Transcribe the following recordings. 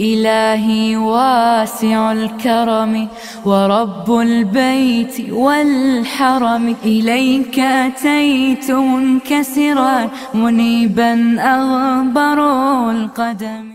إلهي واسع الكرم ورب البيت والحرم، إليك أتيت منكسرا منيبا أغبر القدم.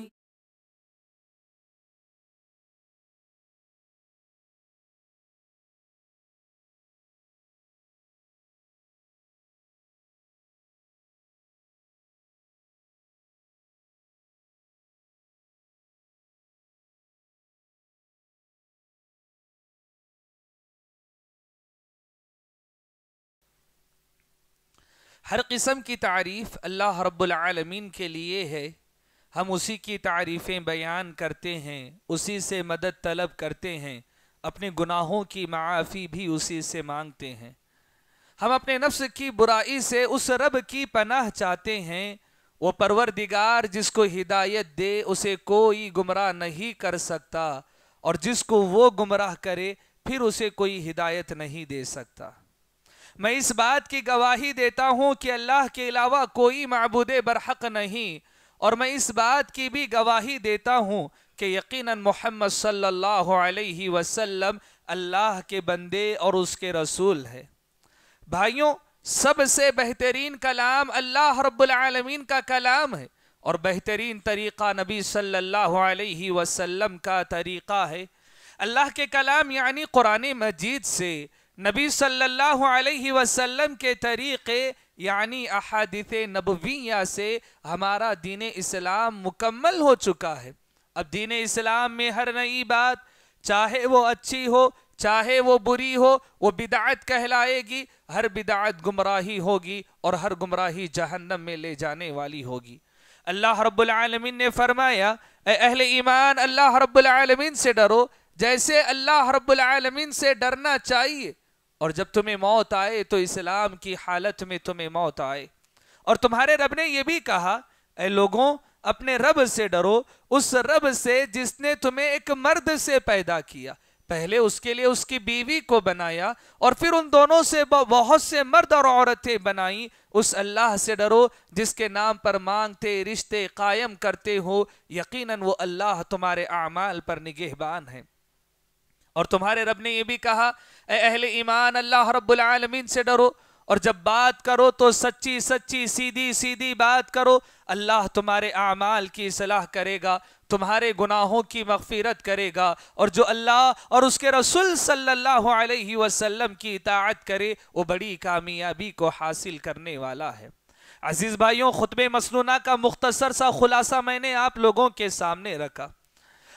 ہر قسم کی تعریف اللہ رب العالمین کے لیے ہے. ہم اسی کی تعریفیں بیان کرتے ہیں، اسی سے مدد طلب کرتے ہیں، اپنے گناہوں کی معافی بھی اسی سے مانگتے ہیں. ہم اپنے نفس کی برائی سے اس رب کی پناہ چاہتے ہیں. وہ پروردگار جس کو ہدایت دے اسے کوئی گمراہ نہیں کر سکتا، اور جس کو وہ گمراہ کرے پھر اسے کوئی ہدایت نہیں دے سکتا. میں اس بات کی گواہی دیتا ہوں کہ اللہ کے علاوہ کوئی معبود برحق نہیں، اور میں اس بات کی بھی گواہی دیتا ہوں کہ یقیناً محمد صلی اللہ علیہ وسلم اللہ کے بندے اور اس کے رسول ہے. بھائیوں، سب سے بہترین کلام اللہ رب العالمین کا کلام ہے، اور بہترین طریقہ نبی صلی اللہ علیہ وسلم کا طریقہ ہے. اللہ کے کلام یعنی قرآن مجید سے، نبی صلی اللہ علیہ وسلم کے طریقے یعنی احادیث نبویہ سے ہمارا دین اسلام مکمل ہو چکا ہے. اب دین اسلام میں ہر نئی بات، چاہے وہ اچھی ہو چاہے وہ بری ہو، وہ بدعت کہلائے گی. ہر بدعت گمراہی ہوگی، اور ہر گمراہی جہنم میں لے جانے والی ہوگی. اللہ رب العالمین نے فرمایا، اے اہل ایمان اللہ رب العالمین سے ڈرو جیسے اللہ رب العالمین سے ڈرنا چاہیے. اور جب تمہیں موت آئے تو اسلام کی حالت میں تمہیں موت آئے. اور تمہارے رب نے یہ بھی کہا، اے لوگوں اپنے رب سے ڈرو، اس رب سے جس نے تمہیں ایک مرد سے پیدا کیا، پہلے اس کے لیے اس کی بیوی کو بنایا، اور پھر ان دونوں سے بہت سے مرد اور عورتیں بنائیں. اس اللہ سے ڈرو جس کے نام پر مانگتے رشتے قائم کرتے ہو. یقیناً وہ اللہ تمہارے اعمال پر نگہبان ہے. اور تمہارے رب نے یہ بھی کہا، اے اہل ایمان اللہ رب العالمین سے ڈرو، اور جب بات کرو تو سچی سچی سیدھی سیدھی بات کرو. اللہ تمہارے اعمال کی اصلاح کرے گا، تمہارے گناہوں کی مغفرت کرے گا، اور جو اللہ اور اس کے رسول صلی اللہ علیہ وسلم کی اطاعت کرے وہ بڑی کامیابی کو حاصل کرنے والا ہے. عزیز بھائیوں، خطبہ مسنونہ کا مختصر سا خلاصہ میں نے آپ لوگوں کے سامنے رکھا.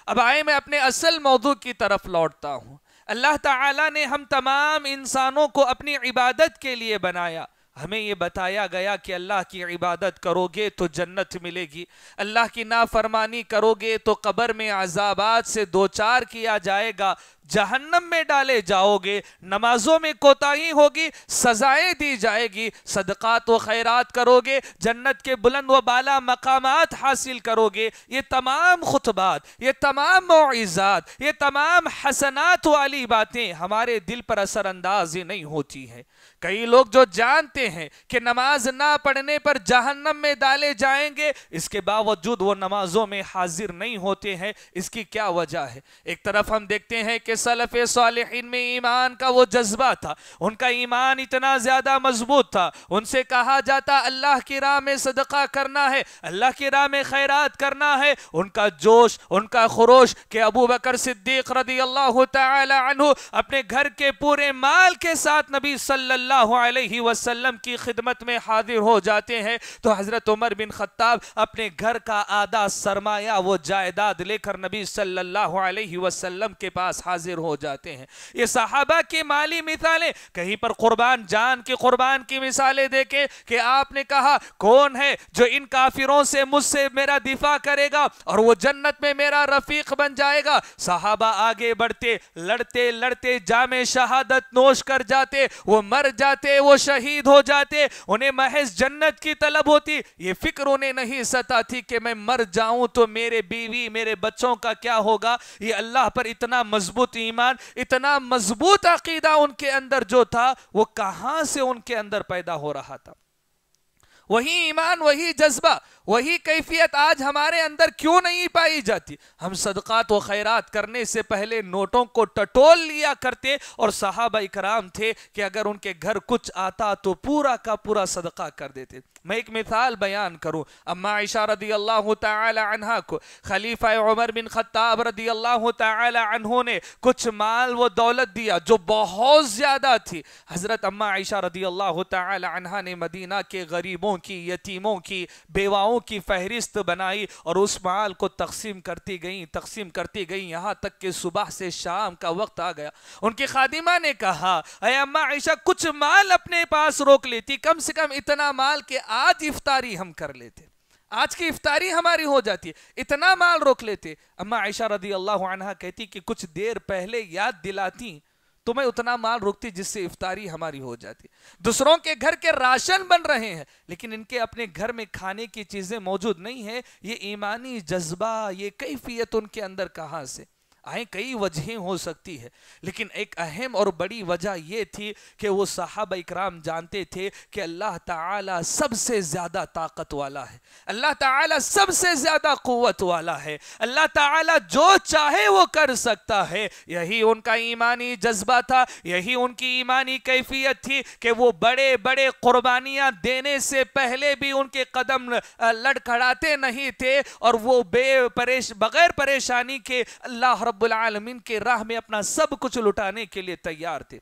اب آئے میں اپنے اصل موضوع کی طرف لوٹتا ہوں. اللہ تعالیٰ نے ہم تمام انسانوں کو اپنی عبادت کے لیے بنایا. ہمیں یہ بتایا گیا کہ اللہ کی عبادت کرو گے تو جنت ملے گی، اللہ کی نافرمانی کرو گے تو قبر میں عذابات سے دوچار کیا جائے گا، جہنم میں ڈالے جاؤ گے، نمازوں میں کوتاہی ہوگی، سزائیں دی جائے گی، صدقات و خیرات کرو گے، جنت کے بلند و بالا مقامات حاصل کرو گے. یہ تمام خطبات، یہ تمام موعظات، یہ تمام حسنات والی باتیں ہمارے دل پر اثر انداز نہیں ہوتی ہیں. کئی لوگ جو جانتے ہیں کہ نماز نہ پڑھنے پر جہنم میں ڈالے جائیں گے، اس کے باوجود وہ نمازوں میں حاضر نہیں ہوتے ہیں. اس کی کیا وجہ ہے؟ ایک طرف ہم دیکھتے ہیں کہ سلف صالحین میں ایمان کا وہ جذبہ تھا، ان کا ایمان اتنا زیادہ مضبوط تھا، ان سے کہا جاتا اللہ کی راہ میں صدقہ کرنا ہے، اللہ کی راہ میں خیرات کرنا ہے. ان کا جوش، ان کا خروش کہ ابو بکر صدیق رضی اللہ تعالی عنہ اپنے گھر کے پورے مال کے ساتھ نبی صلی اللہ علیہ وسلم کی خدمت میں حاضر ہو جاتے ہیں، تو حضرت عمر بن خطاب اپنے گھر کا آدھا سرمایہ وہ جائیداد لے کر نبی صلی اللہ علیہ وسلم کے پاس حاضر ہو جاتے ہیں. یہ صحابہ کی مالی مثالیں. کہیں پر قربان جان کی قربان کی مثالیں دیکھیں کہ آپ نے کہا کون ہے جو ان کافروں سے مجھ سے میرا دفاع کرے گا اور وہ جنت میں میرا رفیق بن جائے گا. صحابہ آگے بڑھتے، لڑتے لڑتے جام شہادت نوش کر جاتے، وہ مر جاتے، وہ شہید ہو جاتے. انہیں محض جنت کی طلب ہوتی، یہ فکر انہیں نہیں ستا تھی کہ میں مر جاؤں تو میرے بیوی میرے بچوں کا کیا ہوگا. یہ اللہ پر اتنا مضبوط ایمان، اتنا مضبوط عقیدہ ان کے اندر جو تھا، وہ کہاں سے ان کے اندر پیدا ہو رہا تھا؟ وہی ایمان، وہی جذبہ، وہی کیفیت آج ہمارے اندر کیوں نہیں پائی جاتی؟ ہم صدقات و خیرات کرنے سے پہلے نوٹوں کو ٹٹول لیا کرتے، اور صحابہ اکرام تھے کہ اگر ان کے گھر کچھ آتا تو پورا کا پورا صدقہ کر دیتے۔ میں ایک مثال بیان کروں، اما عائشہ رضی اللہ تعالی عنہ کو خلیفہ عمر بن خطاب رضی اللہ تعالی عنہ نے کچھ مال و دولت دیا جو بہت زیادہ تھی۔ حضرت اما عائشہ رضی اللہ تعالی عنہ نے مدینہ کے غریبوں کی، یتیموں کی، بیواؤں کی فہرست بنائی اور اس مال کو تقسیم کرتی گئیں یہاں تک کہ صبح سے شام کا وقت آ گیا۔ ان کی خادمہ نے کہا، اے اما عائشہ کچھ مال اپنے پاس روک لیتی، کم سے کم اتنا مال کہ آج افطاری ہم کر لیتے، آج کی افطاری ہماری ہو جاتی، اتنا مال روک لیتے۔ اما عائشہ رضی اللہ عنہ کہتی کہ کچھ دیر پہلے یاد دلاتی تو میں اتنا مال روکتی جس سے افطاری ہماری ہو جاتی۔ دوسروں کے گھر کے راشن بن رہے ہیں لیکن ان کے اپنے گھر میں کھانے کی چیزیں موجود نہیں ہیں، یہ ایمانی جذبہ، یہ کیفیت ان کے اندر کہاں سے آئیں؟ کئی وجہیں ہو سکتی ہے لیکن ایک اہم اور بڑی وجہ یہ تھی کہ وہ صحابہ اکرام جانتے تھے کہ اللہ تعالیٰ سب سے زیادہ طاقت والا ہے، اللہ تعالیٰ سب سے زیادہ قوت والا ہے، اللہ تعالیٰ جو چاہے وہ کر سکتا ہے۔ یہی ان کا ایمانی جذبہ تھا، یہی ان کی ایمانی کیفیت تھی کہ وہ بڑے بڑے قربانیاں دینے سے پہلے بھی ان کے قدم لڑکھڑاتے نہیں تھے اور وہ بغیر پریشانی کے اللہ رب العالمین کے راہ میں اپنا سب کچھ لٹانے کے لیے تیار تھے۔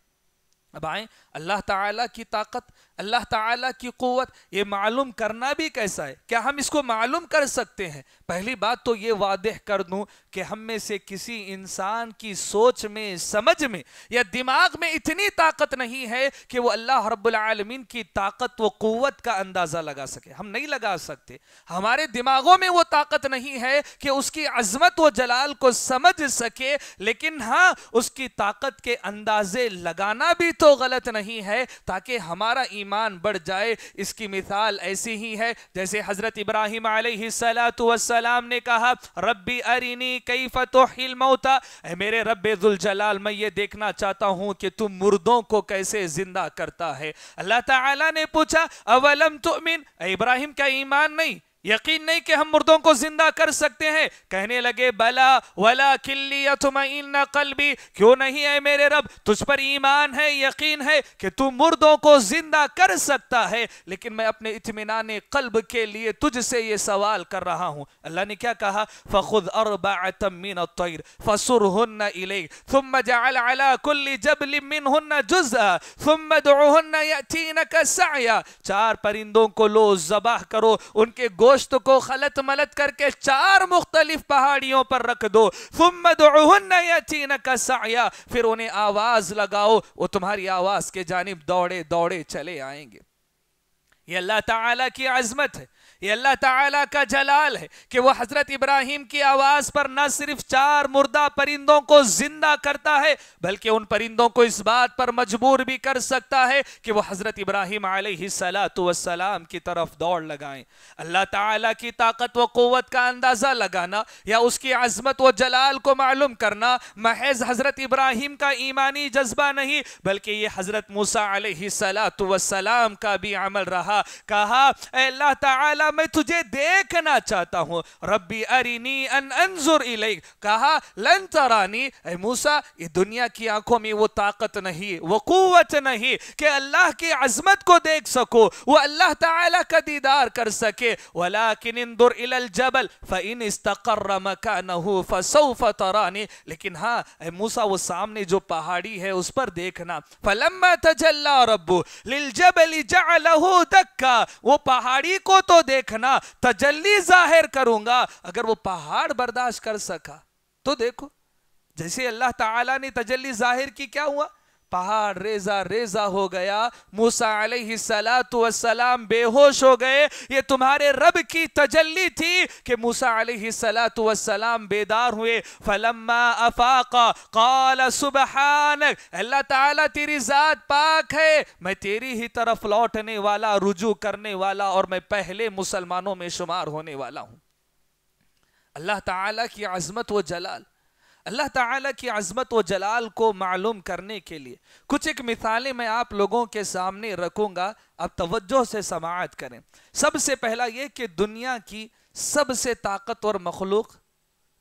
اب آئیں، اللہ تعالیٰ کی طاقت، اللہ تعالیٰ کی قوت یہ معلوم کرنا بھی کیسا ہے؟ کیا ہم اس کو معلوم کر سکتے ہیں؟ پہلی بات تو یہ واضح کر دوں کہ ہم میں سے کسی انسان کی سوچ میں، سمجھ میں یا دماغ میں اتنی طاقت نہیں ہے کہ وہ اللہ رب العالمین کی طاقت و قوت کا اندازہ لگا سکے۔ ہم نہیں لگا سکتے، ہمارے دماغوں میں وہ طاقت نہیں ہے کہ اس کی عظمت و جلال کو سمجھ سکے، لیکن ہاں اس کی طاقت کے اندازے لگانا بھی تو غلط نہیں ہے تاکہ ہمارا ایمان بڑھ جائے۔ اس کی مثال ایسی ہی ہے جیسے حضرت ابراہیم علیہ السلام نے کہا، ربی ارینی کیف تحیی الموتى، اے میرے رب ذوالجلال میں یہ دیکھنا چاہتا ہوں کہ تم مردوں کو کیسے زندہ کرتا ہے۔ اللہ تعالیٰ نے پوچھا، اولم تؤمن، اے ابراہیم کا ایمان نہیں، یقین نہیں کہ ہم مردوں کو زندہ کر سکتے ہیں؟ کہنے لگے بلا ولکن لیطمئن قلبی، کیوں نہیں اے میرے رب، تجھ پر ایمان ہے، یقین ہے کہ تو مردوں کو زندہ کر سکتا ہے، لیکن میں اپنے اطمینان قلب کے لیے تجھ سے یہ سوال کر رہا ہوں۔ اللہ نے کیا کہا؟ فخذ اربعۃ من الطیر فصرہن الیک ثم جعل علی کل جبل منہن جزءا ثم ادعوہن یأتینک سعیا، 4 پرندوں کو لو، ذبح کرو، ان کے گوشت کو خلط ملط کر کے 4 مختلف پہاڑیوں پر رکھ دو، ثم ادعوہن یأتینک سعیا، پھر انہیں آواز لگاؤ، وہ تمہاری آواز کے جانب دوڑے دوڑے چلے آئیں گے۔ یہ اللہ تعالیٰ کی عظمت ہے، یہ اللہ تعالیٰ کا جلال ہے کہ وہ حضرت ابراہیم کی آواز پر نہ صرف 4 مردہ پرندوں کو زندہ کرتا ہے بلکہ ان پرندوں کو اس بات پر مجبور بھی کر سکتا ہے کہ وہ حضرت ابراہیم علیہ السلام کی طرف دوڑ لگائیں۔ اللہ تعالیٰ کی طاقت و قوت کا اندازہ لگانا یا اس کی عظمت و جلال کو معلوم کرنا محض حضرت ابراہیم کا ایمانی جذبہ نہیں بلکہ یہ حضرت موسیٰ علیہ السلام کا بھی عمل رہا۔ کہا، اے اللہ تعالیٰ میں تجھے دیکھنا چاہتا ہوں، ربی ارینی ان انظر الیک، کہا لن ترانی، اے موسیٰ یہ دنیا کی آنکھوں میں وہ طاقت نہیں، وہ قوت نہیں کہ اللہ کی عظمت کو دیکھ سکو، وہ اللہ تعالیٰ کا دیدار کر سکے، ولیکن انظر الی الجبل فإن استقر مکانہ فسوف ترانی، لیکن ہاں اے موسیٰ وہ سامنے جو پہاڑی ہے اس پر دیکھنا، فلما تجلی رب للجبل جعلہ دکا، وہ پہاڑی کو تو دیکھنا، تجلی ظاہر کروں گا، اگر وہ پہاڑ برداشت کر سکا تو دیکھو جیسے اللہ تعالیٰ نے تجلی ظاہر کی کیا ہوا؟ پہاڑ ریزہ ریزہ ہو گیا، موسیٰ علیہ السلام بے ہوش ہو گئے۔ یہ تمہارے رب کی تجلی تھی کہ موسیٰ علیہ السلام بیدار ہوئے۔ فلما افاق قال سبحانک، اللہ تعالیٰ تیری ذات پاک ہے، میں تیری ہی طرف لوٹنے والا، رجوع کرنے والا اور میں پہلے مسلمانوں میں شمار ہونے والا ہوں۔ اللہ تعالیٰ کی عظمت و جلال، اللہ تعالیٰ کی عظمت و جلال کو معلوم کرنے کے لیے کچھ ایک مثالیں میں آپ لوگوں کے سامنے رکھوں گا، آپ توجہ سے سماعت کریں۔ سب سے پہلا یہ کہ دنیا کی سب سے طاقتور مخلوق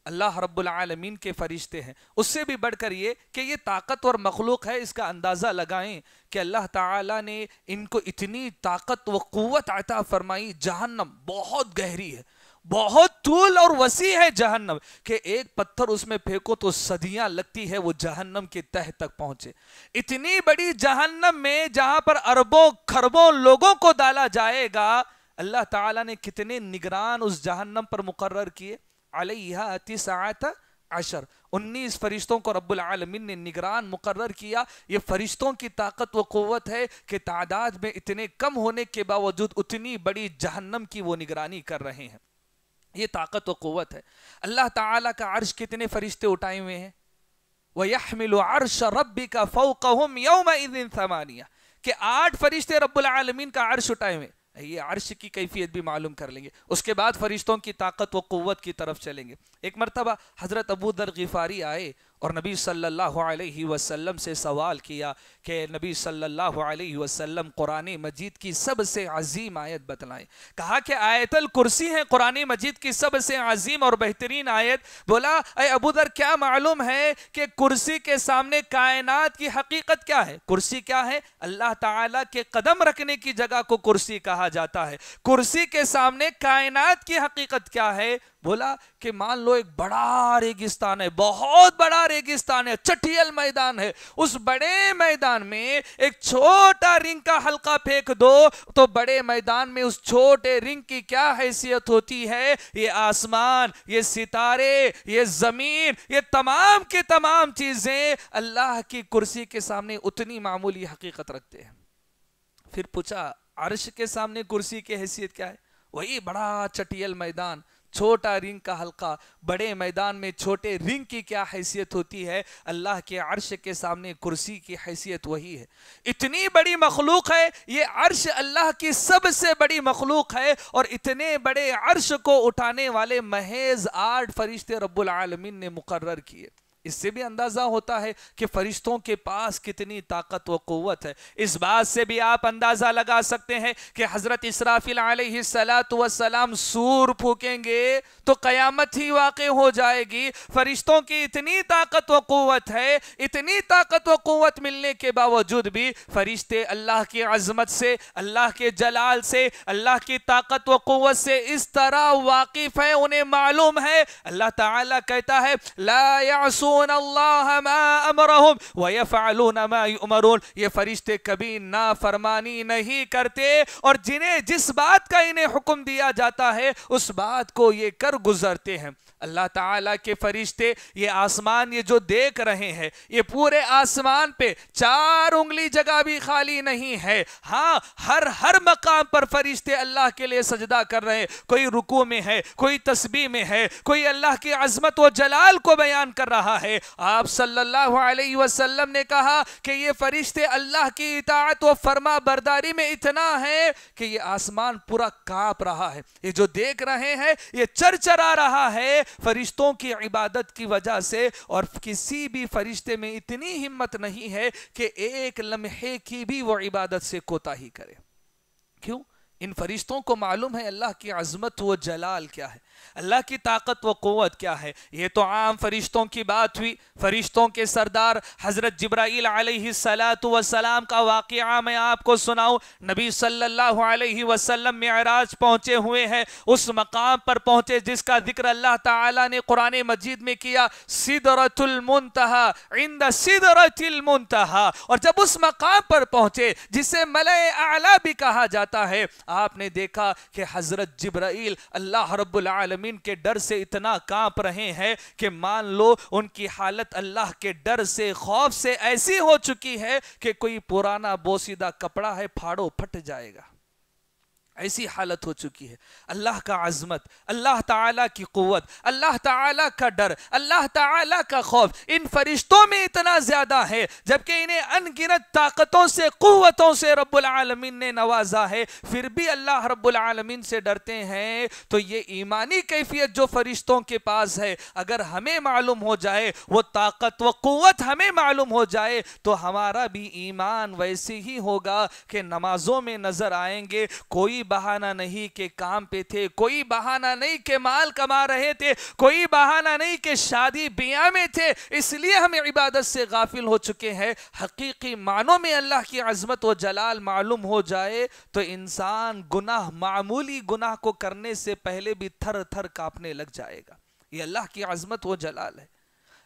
اللہ رب العالمین کے فرشتے ہیں۔ اس سے بھی بڑھ کر یہ کہ یہ طاقتور مخلوق ہے، اس کا اندازہ لگائیں کہ اللہ تعالیٰ نے ان کو اتنی طاقت و قوت عطا فرمائی۔ جہنم بہت گہری ہے، بہت طول اور وسیع ہے جہنم، کہ ایک پتھر اس میں پھینکو تو صدیاں لگتی ہے وہ جہنم کے تہ تک پہنچے۔ اتنی بڑی جہنم میں جہاں پر اربوں کھربوں لوگوں کو ڈالا جائے گا، اللہ تعالیٰ نے کتنے نگران اس جہنم پر مقرر کیے؟ علیہا 19 19 فرشتوں کو رب العالمین نے نگران مقرر کیا۔ یہ فرشتوں کی طاقت و قوت ہے کہ تعداد میں اتنے کم ہونے کے باوجود اتنی بڑی جہنم کی وہ نگرانی کر رہے ہیں۔ یہ طاقت و قوت ہے۔ اللہ تعالیٰ کا عرش کتنے فرشتے اٹھائے ہوئے ہیں؟ وَيَحْمِلُ عَرْشَ رَبِّكَ فَوْقَهُمْ يَوْمَئِذٍ 8 کہ 8 فرشتے رب العالمین کا عرش اٹھائے ہوئے۔ یہ عرش کی کیفیت بھی معلوم کر لیں گے، اس کے بعد فرشتوں کی طاقت و قوت کی طرف چلیں گے۔ ایک مرتبہ حضرت ابو ذر غفاری آئے اور نبی صلی اللہ علیہ وسلم سے سوال کیا کہ نبی صلی اللہ علیہ وسلم قرآن مجید کی سب سے عظیم آیت بتلائیں۔ کہا کہ آیت الکرسی ہے قرآن مجید کی سب سے عظیم اور بہترین آیت۔ بولا اے ابو ذر کیا معلوم ہے کہ کرسی کے سامنے کائنات کی حقیقت کیا ہے؟ کرسی کیا ہے؟ اللہ تعالیٰ کے قدم رکھنے کی جگہ کو کرسی کہا جاتا ہے۔ کرسی کے سامنے کائنات کی حقیقت کیا ہے؟ بولا کہ مان لو ایک بڑا ریگستان ہے، بہت بڑا ریگستان ہے، چٹھیل میدان ہے، اس بڑے میدان میں ایک چھوٹا رنگ کا حلقہ پھینک دو تو بڑے میدان میں اس چھوٹے رنگ کی کیا حیثیت ہوتی ہے؟ یہ آسمان، یہ ستارے، یہ زمین، یہ تمام کی تمام چیزیں اللہ کی کرسی کے سامنے اتنی معمولی حقیقت رکھتے ہیں۔ پھر پوچھا عرش کے سامنے کرسی کی حیثیت کیا ہے؟ وہی بڑا چٹیل میدان، چھوٹا رنگ کا حلقہ، بڑے میدان میں چھوٹے رنگ کی کیا حیثیت ہوتی ہے؟ اللہ کے عرش کے سامنے کرسی کی حیثیت وہی ہے۔ اتنی بڑی مخلوق ہے یہ عرش، اللہ کی سب سے بڑی مخلوق ہے، اور اتنے بڑے عرش کو اٹھانے والے محض 8 فرشتے رب العالمین نے مقرر کیے۔ اس سے بھی اندازہ ہوتا ہے کہ فرشتوں کے پاس کتنی طاقت و قوت ہے۔ اس بات سے بھی آپ اندازہ لگا سکتے ہیں کہ حضرت اسرافیل علیہ السلام سور پھونکیں گے تو قیامت ہی واقع ہو جائے گی۔ فرشتوں کی اتنی طاقت و قوت ہے، اتنی طاقت و قوت ملنے کے باوجود بھی فرشتے اللہ کی عظمت سے، اللہ کے جلال سے، اللہ کی طاقت و قوت سے اس طرح واقف ہیں، انہیں معلوم ہے۔ اللہ تعالیٰ کہتا ہے لا يعصون اللہ ما امرہم ویفعلون ما یؤمرون، یہ فرشتے کبھی نافرمانی نہیں کرتے، اور جنہیں جس بات کا انہیں حکم دیا جاتا ہے اس بات کو یہ کر گزرتے ہیں۔ اللہ تعالیٰ کے فرشتے یہ آسمان یہ جو دیکھ رہے ہیں، یہ پورے آسمان پہ 4 انگلی جگہ بھی خالی نہیں ہے۔ ہاں ہر مقام پر فرشتے اللہ کے لیے سجدہ کر رہے ہیں، کوئی رکوع میں ہے، کوئی تسبیح میں ہے، کوئی اللہ کی عظمت و جلال کو بیان کر رہا ہے۔ آپ صلی اللہ علیہ وسلم نے کہا کہ یہ فرشتے اللہ کی اطاعت و فرما برداری میں اتنا ہے کہ یہ آسمان پورا کانپ رہا ہے، یہ جو دیکھ رہے ہیں یہ چرچرا رہا ہے فرشتوں کی عبادت کی وجہ سے، اور کسی بھی فرشتے میں اتنی ہمت نہیں ہے کہ ایک لمحے کی بھی وہ عبادت سے کوتاہی کرے۔ کیوں؟ ان فرشتوں کو معلوم ہے اللہ کی عظمت و جلال کیا ہے، اللہ کی طاقت و قوت کیا ہے۔ یہ تو عام فرشتوں کی بات ہوئی۔ فرشتوں کے سردار حضرت جبرائیل علیہ السلام کا واقعہ میں آپ کو سناؤں۔ نبی صلی اللہ علیہ وسلم معراج پہنچے ہوئے ہیں، اس مقام پر پہنچے جس کا ذکر اللہ تعالیٰ نے قرآن مجید میں کیا، سدرۃ المنتہی، عند سدرۃ المنتہی، اور جب اس مقام پر پہنچے جسے ملأ اعلیٰ بھی کہا جاتا ہے، آپ نے دیکھا کہ حضرت جبرائیل اللہ رب العالمین کے ڈر سے اتنا کانپ رہے ہیں کہ مان لو ان کی حالت اللہ کے ڈر سے، خوف سے ایسی ہو چکی ہے کہ کوئی پرانا بوسیدہ کپڑا ہے پھاڑو پھٹ جائے گا۔ ایسی حالت ہو چکی ہے۔ اللہ کا عظمت، اللہ تعالیٰ کی قوت، اللہ تعالیٰ کا ڈر، اللہ تعالیٰ کا خوف ان فرشتوں میں اتنا زیادہ ہے، جبکہ انہیں ان گنت طاقتوں سے، قوتوں سے رب العالمین نے نوازا ہے، پھر بھی اللہ رب العالمین سے ڈرتے ہیں۔ تو یہ ایمانی کیفیت جو فرشتوں کے پاس ہے، اگر ہمیں معلوم ہو جائے، وہ طاقت و قوت ہمیں معلوم ہو جائے، تو ہمارا بھی ایمان ویسے ہی ہوگا کہ نمازوں میں نظر آئیں گے، کوئی بہانہ نہیں کہ کام پہ تھے، کوئی بہانہ نہیں کہ مال کما رہے تھے، کوئی بہانہ نہیں کہ شادی بیاہ میں تھے، اس لیے ہم عبادت سے غافل ہو چکے ہیں۔ حقیقی معنوں میں اللہ کی عظمت و جلال معلوم ہو جائے تو انسان گناہ، معمولی گناہ کو کرنے سے پہلے بھی تھر تھر کانپنے لگ جائے گا۔ یہ اللہ کی عظمت و جلال ہے۔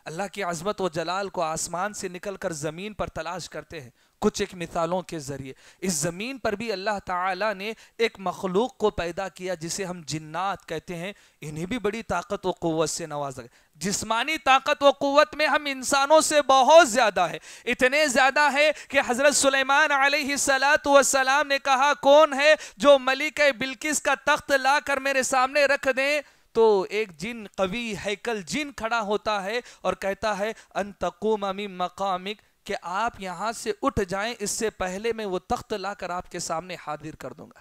اللہ کی عظمت و جلال کو آسمان سے نکل کر زمین پر تلاش کرتے ہیں کچھ ایک مثالوں کے ذریعے۔ اس زمین پر بھی اللہ تعالیٰ نے ایک مخلوق کو پیدا کیا جسے ہم جنات کہتے ہیں، انہیں بھی بڑی طاقت و قوت سے نوازا گیا۔ جسمانی طاقت و قوت میں ہم انسانوں سے بہت زیادہ ہے، اتنے زیادہ ہے کہ حضرت سلیمان علیہ السلام نے کہا کون ہے جو ملکہ بلقیس کا تخت لا کر میرے سامنے رکھ دیں؟ تو ایک جن، قوی ہیکل جن کھڑا ہوتا ہے اور کہتا ہے ان تقوم من مقامک، کہ آپ یہاں سے اٹھ جائیں، اس سے پہلے میں وہ تخت لا کر آپ کے سامنے حاضر کر دوں گا۔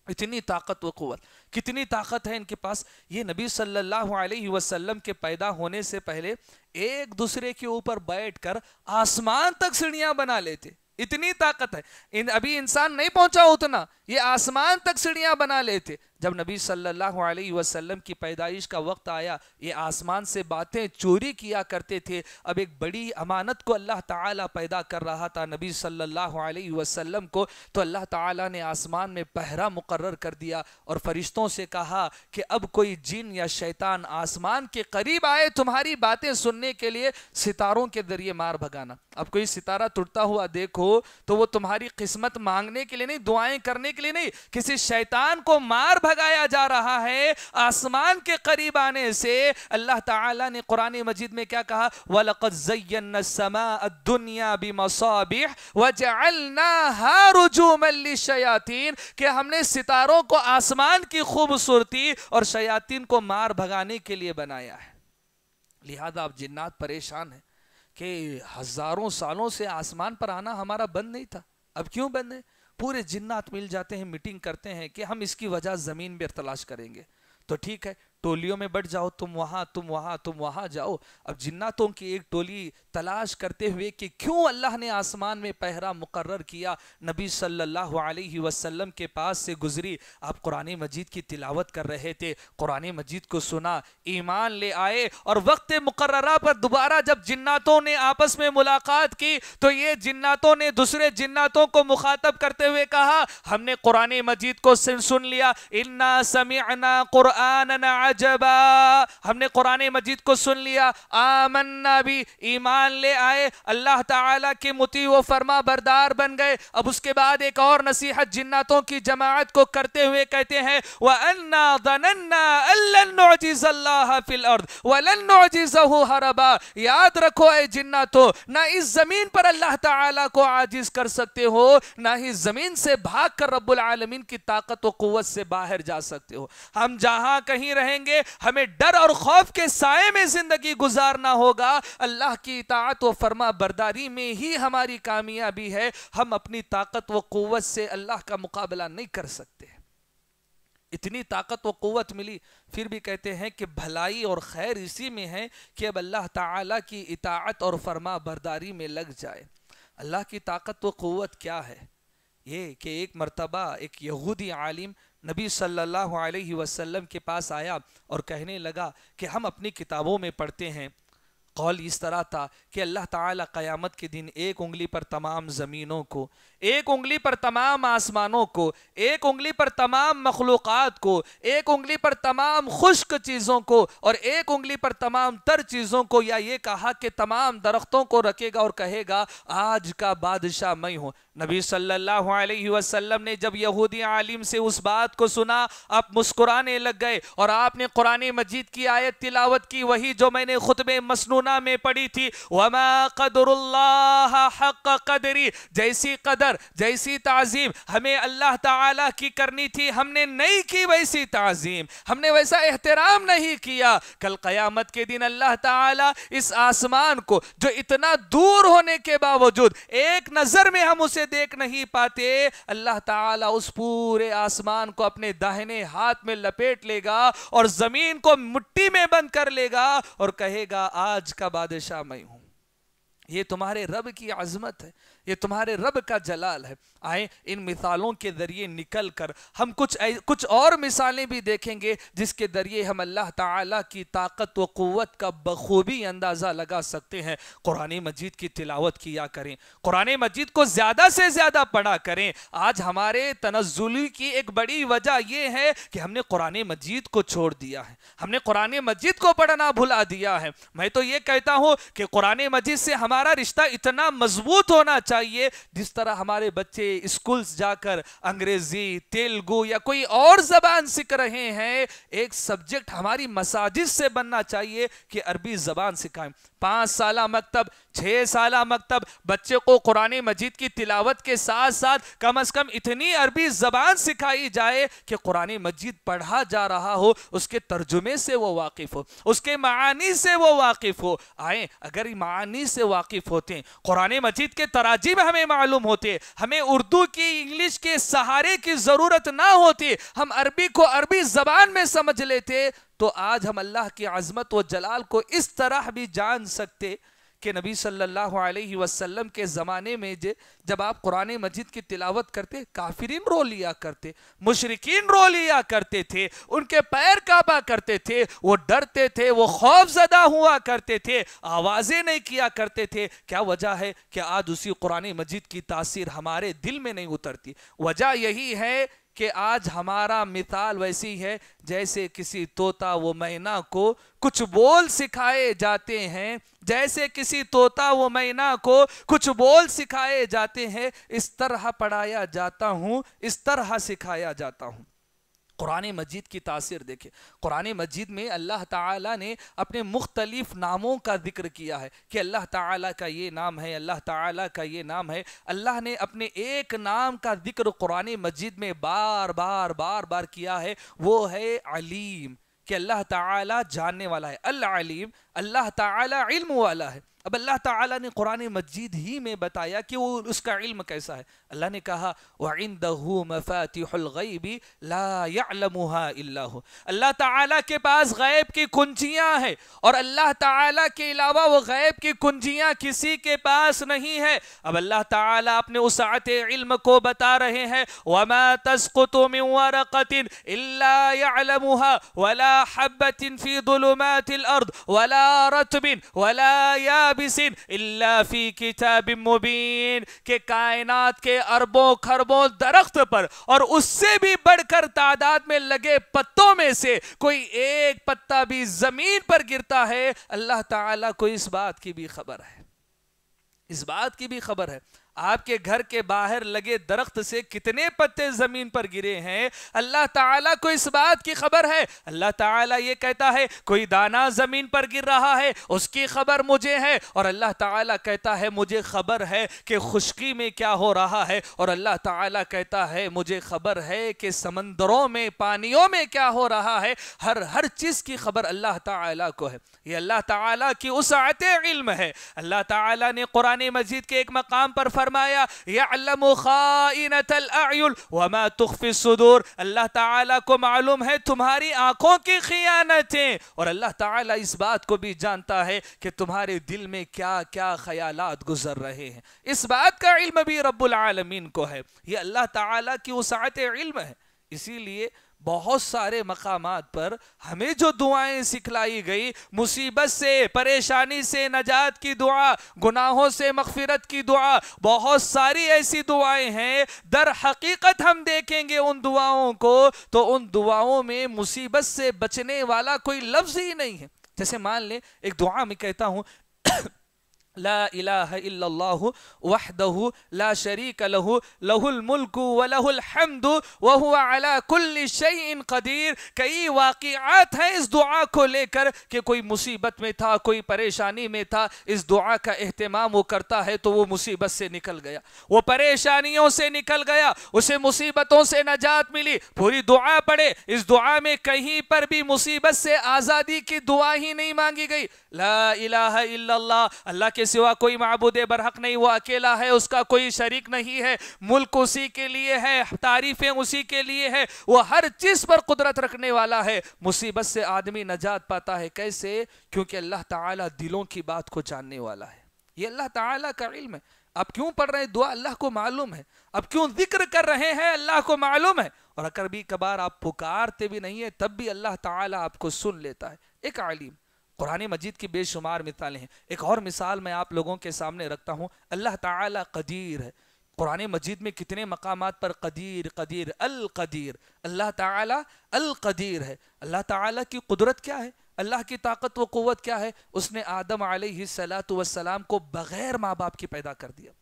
اتنی طاقت و قوت، کتنی طاقت ہے ان کے پاس۔ یہ نبی صلی اللہ علیہ وسلم کے پیدا ہونے سے پہلے ایک دوسرے کے اوپر بیٹھ کر آسمان تک سیڑھیاں بنا لیتے، اتنی طاقت ہے۔ ابھی انسان نہیں پہنچا اتنا، یہ آسمان تک سیڑھیاں بنا لیتے۔ جب نبی صلی اللہ علیہ وسلم کی پیدائش کا وقت آیا، یہ آسمان سے باتیں چوری کیا کرتے تھے۔ اب ایک بڑی امانت کو اللہ تعالیٰ پیدا کر رہا تھا نبی صلی اللہ علیہ وسلم کو، تو اللہ تعالیٰ نے آسمان میں پہرا مقرر کر دیا اور فرشتوں سے کہا کہ اب کوئی جن یا شیطان آسمان کے قریب آئے تمہاری باتیں سننے کے لیے، ستاروں کے ذریعے مار بھگانا۔ اب کوئی ستارہ ٹوٹتا ہوا دیکھو تو وہ تمہاری قسمت مانگنے کے لیے نہیں، دعائیں کرنے کے لیے نہیں، کسی شیطان کو مار بھگایا جا رہا ہے آسمان کے قریب آنے سے۔ اللہ تعالیٰ نے قرآن مجید میں کیا کہا؟ وَلَقَدْ زَيَّنَّا السَّمَاءَ الدُّنْيَا بِمَصَابِيحَ وَجَعَلْنَاهَا رُجُومًا لِلشَّيَاطِينِ، کہ ہم نے ستاروں کو آسمان کی خوبصورتی اور شیاطین کو مار بھگانے کے لیے بنایا ہے۔ لہذا اب جنات پریشان ہیں کہ ہزاروں سالوں سے آسمان پر آنا ہمارا بند نہیں تھا، اب کیوں بند ہے؟ پورے جنات مل جاتے ہیں، میٹنگ کرتے ہیں کہ ہم اس کی وجہ زمین پر تلاش کریں گے۔ تو ٹھیک ہے، ٹولیوں میں بٹ جاؤ، تم وہاں تم وہاں تم وہاں جاؤ۔ اب جناتوں کی ایک ٹولی تلاش کرتے ہوئے کہ کیوں اللہ نے آسمان میں پہرا مقرر کیا، نبی صلی اللہ علیہ وسلم کے پاس سے گزری۔ آپ قرآن مجید کی تلاوت کر رہے تھے، قرآن مجید کو سنا، ایمان لے آئے، اور وقت مقررہ پر دوبارہ جب جناتوں نے آپس میں ملاقات کی تو یہ جناتوں نے دوسرے جناتوں کو مخاطب کرتے ہوئے کہا ہم نے قرآن مجید کو سن لیا، انا سمعنا قرآنا عجبا، ہم نے قرآن مجید کو سن لیا، آمنا بھی، ایمان لے آئے، اللہ تعالیٰ کے مطیع و فرما بردار بن گئے۔ اب اس کے بعد ایک اور نصیحت جناتوں کی جماعت کو کرتے ہوئے کہتے ہیں وَأَنَّا ظَنَنَّا أَن لَّن نُعْجِزَ اللَّهَ فِي الْأَرْضِ وَلَن نُعْجِزَهُ هَرَبًا، یاد رکھو اے جناتو، نہ اس زمین پر اللہ تعالیٰ کو عاجز کر سکتے ہو، نہ ہی زمین سے بھاگ کر رب العالمین کی طاقت و قوت سے باہر جا سکتے ہو۔ ہم جہاں کہیں رہیں گے ہمیں ڈر اور خوف کے سائے میں زندگی گزارنا ہوگا، اللہ کی اطاعت و فرما برداری میں ہی ہماری کامیابی ہے۔ ہم اپنی طاقت و قوت سے اللہ کا مقابلہ نہیں کر سکتے۔ اتنی طاقت و قوت ملی، پھر بھی کہتے ہیں کہ بھلائی اور خیر اسی میں ہے کہ اب اللہ تعالیٰ کی اطاعت اور فرما برداری میں لگ جائے۔ اللہ کی طاقت و قوت کیا ہے؟ یہ کہ ایک مرتبہ ایک یہودی عالم نبی صلی اللہ علیہ وسلم کے پاس آیا اور کہنے لگا کہ ہم اپنی کتابوں میں پڑھتے ہیں، قول اس طرح تھا کہ اللہ تعالیٰ قیامت کے دن ایک انگلی پر تمام زمینوں کو، ایک انگلی پر تمام آسمانوں کو، ایک انگلی پر تمام مخلوقات کو، ایک انگلی پر تمام خشک چیزوں کو اور ایک انگلی پر تمام تر چیزوں کو، یا یہ کہا کہ تمام درختوں کو رکھے گا اور کہے گا آج کا بادشاہ میں ہوں۔ نبی صلی اللہ علیہ وسلم نے جب یہودی عالم سے اس بات کو سنا، آپ مسکرانے لگ گئے اور آپ نے قرآن مجید کی آیت تلاوت کی، وہی جو میں نے خطبہ مسنونہ کارونا میں پڑھی تھی وما قدر اللہ حق قدری، جیسی قدر جیسی تعظیم ہمیں اللہ تعالیٰ کی کرنی تھی ہم نے نہیں کی، ویسی تعظیم ہم نے ویسا احترام نہیں کیا۔ کل قیامت کے دن اللہ تعالیٰ اس آسمان کو جو اتنا دور ہونے کے باوجود ایک نظر میں ہم اسے دیکھ نہیں پاتے، اللہ تعالیٰ اس پورے آسمان کو اپنے داہنے ہاتھ میں لپیٹ لے گا اور زمین کو مٹی میں بند کر لے گا اور کہے گا آج کا بادشاہ میں ہوں۔ یہ تمہارے رب کی عظمت ہے، یہ تمہارے رب کا جلال ہے۔ آئیں ان مثالوں کے ذریعے نکل کر ہم کچھ اور مثالیں بھی دیکھیں گے جس کے ذریعے ہم اللہ تعالیٰ کی طاقت و قوت کا بخوبی اندازہ لگا سکتے ہیں۔ قرآن مجید کی تلاوت کیا کریں، قرآن مجید کو زیادہ سے زیادہ پڑھا کریں۔ آج ہمارے تنزلی کی ایک بڑی وجہ یہ ہے کہ ہم نے قرآن مجید کو چھوڑ دیا ہے، ہم نے قرآن مجید کو پڑھنا بھلا دیا ہے۔ میں تو یہ کہتا ہوں کہ قرآن مجید سے ہمارا رشتہ اتنا مضبوط ہونا چاہیے جس طرح ہمارے بچے اسکولز جا کر انگریزی، تیلگو یا کوئی اور زبان سیکھ رہے ہیں، ایک سبجیکٹ ہماری مساجد سے بننا چاہیے کہ عربی زبان سکھائیں۔ 5 سالہ مکتب، 6 سالہ مکتب، بچے کو قرآن مجید کی تلاوت کے ساتھ ساتھ کم از کم اتنی عربی زبان سکھائی جائے کہ قرآن مجید پڑھا جا رہا ہو اس کے ترجمے سے وہ واقف ہو، اس کے معانی سے وہ واقف ہو۔ آئیں اگر معانی سے واقف ہوتے ہیں، قرآن مجید کے تراجم ہمیں معلوم ہوتے، ہمیں اردو کی انگلش کے سہارے کی ضرورت نہ ہوتی، ہم عربی کو عربی زبان میں سمجھ لیتے، تو آج ہم اللہ کی عظمت و جلال کو اس طرح بھی جان سکتے کہ نبی صلی اللہ علیہ وسلم کے زمانے میں جب آپ قرآن مجید کی تلاوت کرتے، کافرین رو لیا کرتے، مشرکین رو لیا کرتے تھے، ان کے پیر کانپا کرتے تھے، وہ ڈرتے تھے، وہ خوف زدہ ہوا کرتے تھے، آوازیں نہیں کیا کرتے تھے۔ کیا وجہ ہے کہ آج اسی قرآن مجید کی تاثیر ہمارے دل میں نہیں اترتی؟ وجہ یہی ہے کہ آج ہمارا مثال ویسی ہے جیسے کسی طوطا و مینا کو کچھ بول سکھائے جاتے ہیں، جیسے کسی طوطا و مینا کو کچھ بول سکھائے جاتے ہیں، اس طرح پڑھایا جاتا ہوں، اس طرح سکھایا جاتا ہوں۔ قرآن مجید کی تاثیر دیکھیں، قرآن مجید میں اللہ تعالیٰ نے اپنے مختلف ناموں کا ذکر کیا ہے کہ اللہ تعالیٰ کا یہ نام ہے، اللہ تعالیٰ کا یہ نام ہے۔ اللہ نے اپنے ایک نام کا ذکر قرآن مجید میں بار بار کیا ہے، وہ ہے علیم، کہ اللہ تعالیٰ جاننے والا ہے۔ العلیم، اللہ تعالیٰ علم والا ہے۔ اب اللہ تعالیٰ نے قرآن مجید ہی میں بتایا کہ وہ اس کا علم کیسا ہے۔ اللہ نے کہا وَعِندَهُ مَفَاتِحُ الْغَيْبِ لَا يَعْلَمُهَا إِلَّا هُ، اللہ تعالیٰ کے پاس غیب کی کنجیاں ہیں اور اللہ تعالیٰ کے علاوہ وہ غیب کی کنجیاں کسی کے پاس نہیں ہے۔ اب اللہ تعالیٰ اپنے وسعت علم کو بتا رہے ہیں وَمَا تَسْقُطُ مِن وَرَقَةٍ إِلَّا يَعْلَمُهَا وَلَا حَبَّةٍ فِي ظُلُمَاتِ الْأَرْضِ وَلَا رَطْبٍ وَلَا يَابِسٍ إِلَّا فِي كِتَابٍ مُبِينٍ، کہ کائنات کے اربوں کھربوں درخت پر اور اس سے بھی بڑھ کر تعداد میں لگے پتوں میں سے کوئی ایک پتا بھی زمین پر گرتا ہے، اللہ تعالیٰ کو اس بات کی بھی خبر ہے، اس بات کی بھی خبر ہے۔ آپ کے گھر کے باہر لگے درخت سے کتنے پتے زمین پر گرے ہیں، اللہ تعالیٰ کو اس بات کی خبر ہے۔ اللہ تعالیٰ یہ کہتا ہے کوئی دانا زمین پر گر رہا ہے، اس کی خبر مجھے ہے، اور اللہ تعالیٰ کہتا ہے مجھے خبر ہے کہ خشکی میں کیا ہو رہا ہے، اور اللہ تعالیٰ کہتا ہے مجھے خبر ہے کہ سمندروں میں پانیوں میں کیا ہو رہا ہے۔ ہر چیز کی خبر اللہ تعالیٰ کو ہے۔ یہ اللہ تعالیٰ کی وسعت علم ہے۔ اللہ تعالیٰ نے قرآن مجید کے ایک مقام پر فرمایا یعلم خائنۃ الاعین وما تخفی الصدور، اللہ تعالیٰ کو معلوم ہے تمہاری آنکھوں کی خیانتیں، اور اللہ تعالیٰ اس بات کو بھی جانتا ہے کہ تمہارے دل میں کیا کیا خیالات گزر رہے ہیں۔ اس بات کا علم بھی رب العالمین کو ہے۔ یہ اللہ تعالیٰ کی وسعت علم ہے۔ اسی لیے بہت سارے مقامات پر ہمیں جو دعائیں سکھلائی گئی، مصیبت سے، پریشانی سے نجات کی دعا، گناہوں سے مغفرت کی دعا، بہت ساری ایسی دعائیں ہیں، در حقیقت ہم دیکھیں گے ان دعاؤں کو تو ان دعاؤں میں مصیبت سے بچنے والا کوئی لفظ ہی نہیں ہے۔ جیسے مان لیں ایک دعا میں کہتا ہوں لا الہ الا اللہ وحدہ لا شریک لہ لہ الملک ولہ الحمد وہو علی کل شیء قدیر۔ کئی واقعات ہیں اس دعا کو لے کر کہ کوئی مصیبت میں تھا، کوئی پریشانی میں تھا، اس دعا کا اہتمام وہ کرتا ہے تو وہ مصیبت سے نکل گیا، وہ پریشانیوں سے نکل گیا، اسے مصیبتوں سے نجات ملی۔ پوری دعا پڑھے، اس دعا میں کہیں پر بھی مصیبت سے آزادی کی دعا ہی نہیں مانگی گئی۔ لا الہ الا اللہ، اللہ کے سوا کوئی معبود برحق نہیں، وہ اکیلا ہے، اس کا کوئی شریک نہیں ہے، ملک اسی کے لیے ہے، تعریفیں اسی کے لیے ہے، وہ ہر چیز پر قدرت رکھنے والا ہے۔ مصیبت سے آدمی نجات پاتا ہے، کیسے؟ کیونکہ اللہ تعالیٰ دلوں کی بات کو جاننے والا ہے، یہ اللہ تعالیٰ کا علم ہے۔ اب کیوں پڑھ رہے ہیں دعا؟ اللہ کو معلوم ہے۔ اب کیوں ذکر کر رہے ہیں؟ اللہ کو معلوم ہے۔ اور اگر بھی کبھار آپ پکارتے بھی نہیں ہیں تب بھی اللہ تعالیٰ آپ کو سن لیتا ہے۔ ایک عالم، قرآن مجید کی بے شمار مثالیں ہیں، ایک اور مثال میں آپ لوگوں کے سامنے رکھتا ہوں۔ اللہ تعالیٰ قدیر ہے، قرآن مجید میں کتنے مقامات پر قدیر قدیر القدیر، اللہ تعالیٰ القدیر ہے۔ اللہ تعالیٰ کی قدرت کیا ہے؟ اللہ کی طاقت و قوت کیا ہے؟ اس نے آدم علیہ السلام کو بغیر ماں باپ کی پیدا کر دیا،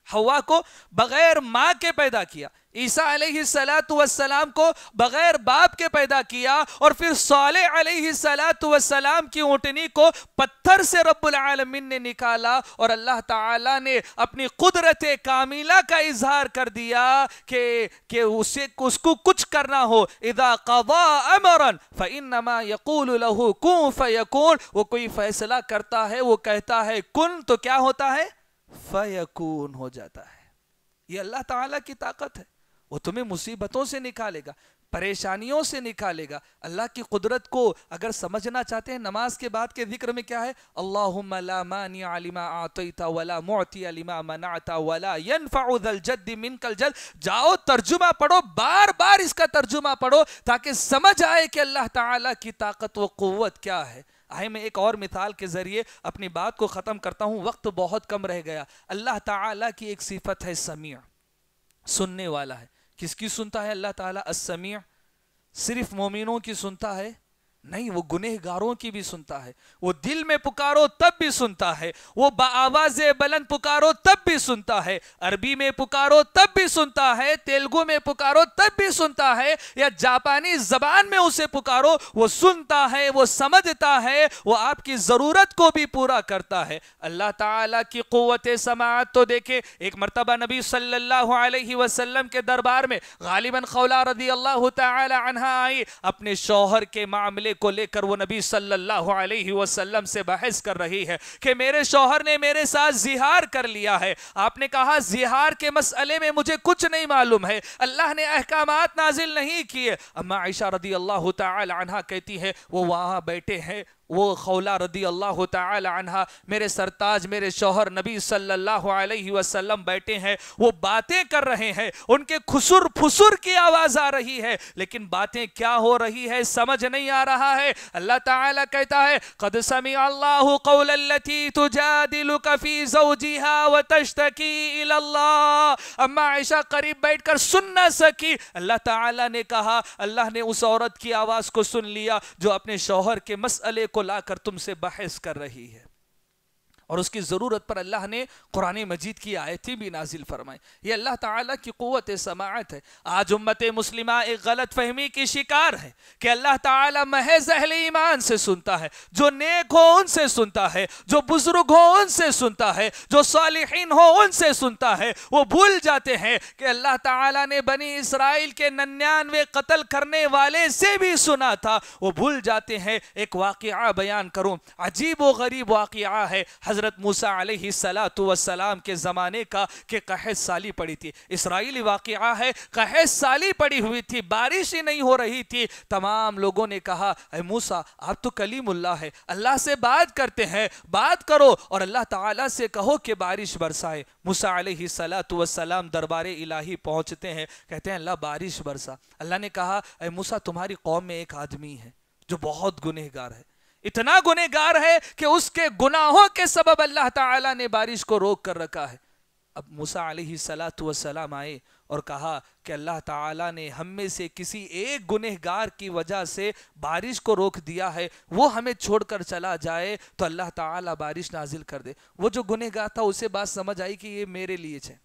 حوا کو بغیر ماں کے پیدا کیا، عیسیٰ علیہ السلام کو بغیر باپ کے پیدا کیا، اور پھر صالح علیہ السلام کی اونٹنی کو پتھر سے رب العالمین نے نکالا، اور اللہ تعالیٰ نے اپنی قدرت کاملہ کا اظہار کر دیا کہ اس کو کچھ کرنا ہو، اذا قضا امرا فانما یقول له کن فیکون، وہ کوئی فیصلہ کرتا ہے، وہ کہتا ہے کن تو کیا ہوتا ہے؟ فیکون ہو جاتا ہے۔ یہ اللہ تعالیٰ کی طاقت ہے، وہ تمہیں مصیبتوں سے نکالے گا، پریشانیوں سے نکالے گا۔ اللہ کی قدرت کو اگر سمجھنا چاہتے ہیں، نماز کے بعد کے ذکر میں کیا ہے؟ اللہم لا مانع لما اعطیت ولا معطی لما منعت ولا ينفع ذا الجد منک الجد۔ جاؤ ترجمہ پڑھو، بار بار اس کا ترجمہ پڑھو تاکہ سمجھ آئے کہ اللہ تعالیٰ کی طاقت و قوت کیا ہے۔ آئے میں ایک اور مثال کے ذریعے اپنی بات کو ختم کرتا ہوں، وقت بہت کم رہ گیا۔ اللہ تعالیٰ کی ایک صفت ہے سمیع، سننے والا ہے۔ کس کی سنتا ہے اللہ تعالیٰ؟ السمیع۔ صرف مومنوں کی سنتا ہے؟ نہیں، وہ گنہگاروں کی بھی سنتا ہے۔ وہ دل میں پکارو تب بھی سنتا ہے، وہ بآواز بلند پکارو تب بھی سنتا ہے، عربی میں پکارو تب بھی سنتا ہے، تیلگو میں پکارو تب بھی سنتا ہے، یا جاپانی زبان میں اسے پکارو وہ سنتا ہے، وہ سمجھتا ہے، وہ آپ کی ضرورت کو بھی پورا کرتا ہے۔ اللہ تعالیٰ کی قوت سماعت تو دیکھیں، ایک مرتبہ نبی صلی اللہ علیہ وسلم کے دربار میں غالباً خولہ رضی اللہ تعالی عنہا آئی، اپنے شوہر کے معاملے کو لے کر وہ نبی صلی اللہ علیہ وسلم سے بحث کر رہی ہے کہ میرے شوہر نے میرے ساتھ زہار کر لیا ہے۔ آپ نے کہا زہار کے مسئلے میں مجھے کچھ نہیں معلوم ہے، اللہ نے احکامات نازل نہیں کیے۔ اما عائشہ رضی اللہ تعالی عنہا کہتی ہے وہ وہاں بیٹھے ہیں، وہ خولہ رضی اللہ تعالی عنہ، میرے سرتاج میرے شوہر نبی صلی اللہ علیہ وسلم بیٹھے ہیں، وہ باتیں کر رہے ہیں، ان کے خسر پھسر کی آواز آ رہی ہے، لیکن باتیں کیا ہو رہی ہے سمجھ نہیں آ رہا ہے۔ اللہ تعالیٰ کہتا ہے قد سمع اللہ قول التي تجادلك في زوجها وتشتكي الى اللہ۔ اما عائشہ قریب بیٹھ کر سن نہ سکی، اللہ تعالیٰ نے کہا، اللہ نے اس عورت کی آواز کو سن لیا جو اپنے شوہر کے مسئلے کو لا کر تم سے بحث کر رہی ہے، اور اس کی ضرورت پر اللہ نے قرآن مجید کی آیتیں بھی نازل فرمائیں۔ یہ اللہ تعالیٰ کی قوت سماعت ہے۔ آج امت مسلمہ ایک غلط فہمی کی شکار ہے کہ اللہ تعالیٰ محض اہل ایمان سے سنتا ہے، جو نیک ہو ان سے سنتا ہے، جو بزرگ ہو ان سے سنتا ہے، جو صالحین ہو ان سے سنتا ہے۔ وہ بھول جاتے ہیں کہ اللہ تعالیٰ نے بنی اسرائیل کے 99 قتل کرنے والے سے بھی سنا تھا۔ وہ بھول جاتے ہیں۔ ایک واقعہ بیان کروں، عجیب و غریب واقعہ ہے حضرت موسیٰ علیہ السلام کے زمانے کا، کہ قحط سالی پڑی تھی۔ اسرائیلی واقعہ ہے، قحط سالی پڑی ہوئی تھی، بارش ہی نہیں ہو رہی تھی۔ تمام لوگوں نے کہا اے موسیٰ آپ تو کلیم اللہ ہے، اللہ سے بات کرتے ہیں، بات کرو اور اللہ تعالیٰ سے کہو کہ بارش برسائے۔ موسیٰ علیہ السلام دربار الہی پہنچتے ہیں، کہتے ہیں اللہ بارش برسا۔ اللہ نے کہا اے موسیٰ تمہاری قوم میں ایک آدمی ہے جو بہت گنہگار ہے، اتنا گنہگار ہے کہ اس کے گناہوں کے سبب اللہ تعالیٰ نے بارش کو روک کر رکھا ہے۔ اب موسیٰ علیہ السلام آئے اور کہا کہ اللہ تعالیٰ نے ہم میں سے کسی ایک گنہگار کی وجہ سے بارش کو روک دیا ہے، وہ ہمیں چھوڑ کر چلا جائے تو اللہ تعالیٰ بارش نازل کر دے۔ وہ جو گنہگار تھا اسے بات سمجھ آئی کہ یہ میرے لیے ہے،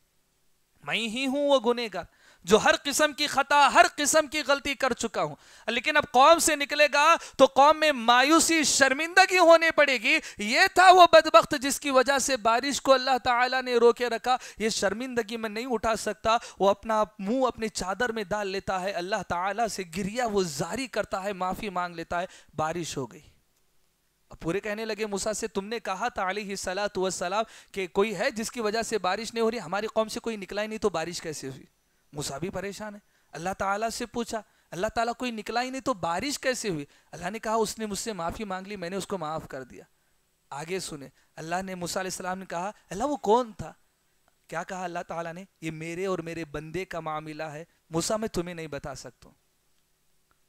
میں ہی ہوں وہ گنہگار جو ہر قسم کی خطا، ہر قسم کی غلطی کر چکا ہوں، لیکن اب قوم سے نکلے گا تو قوم میں مایوسی، شرمندگی ہونے پڑے گی۔ یہ تھا وہ بدبخت جس کی وجہ سے بارش کو اللہ تعالیٰ نے روکے رکھا، یہ شرمندگی میں نہیں اٹھا سکتا، وہ اپنا منہ اپنی چادر میں ڈال لیتا ہے، اللہ تعالیٰ سے گریہ وہ زاری کرتا ہے، معافی مانگ لیتا ہے، بارش ہو گئی۔ پورے کہنے لگے موسیٰ سے تم نے کہا تھا علیہ الصلاۃ والسلام کہ کوئی ہے جس کی وجہ سے بارش نہیں ہو رہی، ہماری قوم سے کوئی نکلا ہی نہیں تو بارش کیسے ہوئی؟ موسیٰ بھی پریشان ہے، اللہ تعالیٰ سے پوچھا، اللہ تعالیٰ کوئی نکلا ہی نہیں تو بارش کیسے ہوئی؟ اللہ نے کہا اس نے مجھ سے معافی مانگ لی، میں نے اس کو معاف کر دیا۔ آگے سنیں، اللہ نے موسیٰ علیہ السلام نے کہا اللہ وہ کون تھا؟ کیا کہا اللہ تعالیٰ نے؟ یہ میرے اور میرے بندے کا معاملہ ہے موسیٰ، میں تمہیں نہیں بتا سکتا ہوں۔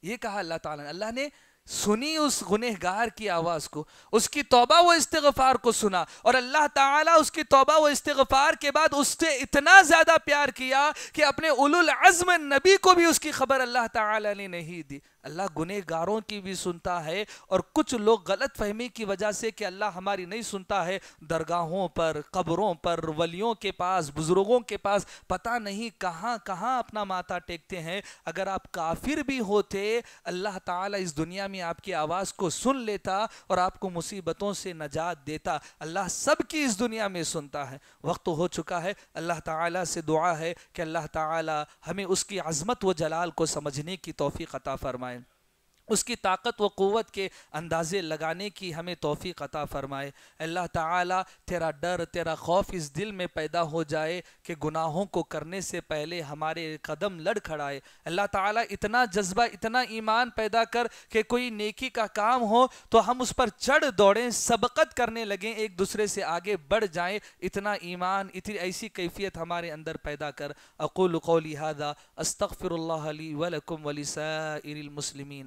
یہ کہا اللہ تعالیٰ نے۔ اللہ نے سنی اس گنہگار کی آواز کو، اس کی توبہ و استغفار کو سنا، اور اللہ تعالیٰ اس کی توبہ و استغفار کے بعد اس سے اتنا زیادہ پیار کیا کہ اپنے اولو العزم نبی کو بھی اس کی خبر اللہ تعالیٰ نے نہیں دی۔ اللہ گنہگاروں کی بھی سنتا ہے، اور کچھ لوگ غلط فہمی کی وجہ سے کہ اللہ ہماری نہیں سنتا ہے، درگاہوں پر، قبروں پر، ولیوں کے پاس، بزرگوں کے پاس پتہ نہیں کہاں کہاں اپنا ماتھا ٹیکتے ہیں۔ اگر آپ کافر بھی ہوتے، اللہ تعالیٰ اس دنیا میں آپ کی آواز کو سن لیتا اور آپ کو مصیبتوں سے نجات دیتا۔ اللہ سب کی اس دنیا میں سنتا ہے۔ وقت ہو چکا ہے، اللہ تعالیٰ سے دعا ہے کہ اللہ تعالیٰ ہمیں اس کی عظمت و جلال کو سمجھنے کی توفیق عطا فرمائے، اس کی طاقت و قوت کے اندازے لگانے کی ہمیں توفیق عطا فرمائے۔ اللہ تعالیٰ تیرا ڈر، تیرا خوف اس دل میں پیدا ہو جائے کہ گناہوں کو کرنے سے پہلے ہمارے قدم لڑ کھڑائے۔ اللہ تعالیٰ اتنا جذبہ، اتنا ایمان پیدا کر کہ کوئی نیکی کا کام ہو تو ہم اس پر چڑھ دوڑیں، سبقت کرنے لگیں، ایک دوسرے سے آگے بڑھ جائیں۔ اتنا ایمان، اتنی ایسی کیفیت ہمارے اندر پیدا کر۔ اقول قولی ھذا استغفر اللہ لی ولکم ولسائر المسلمین۔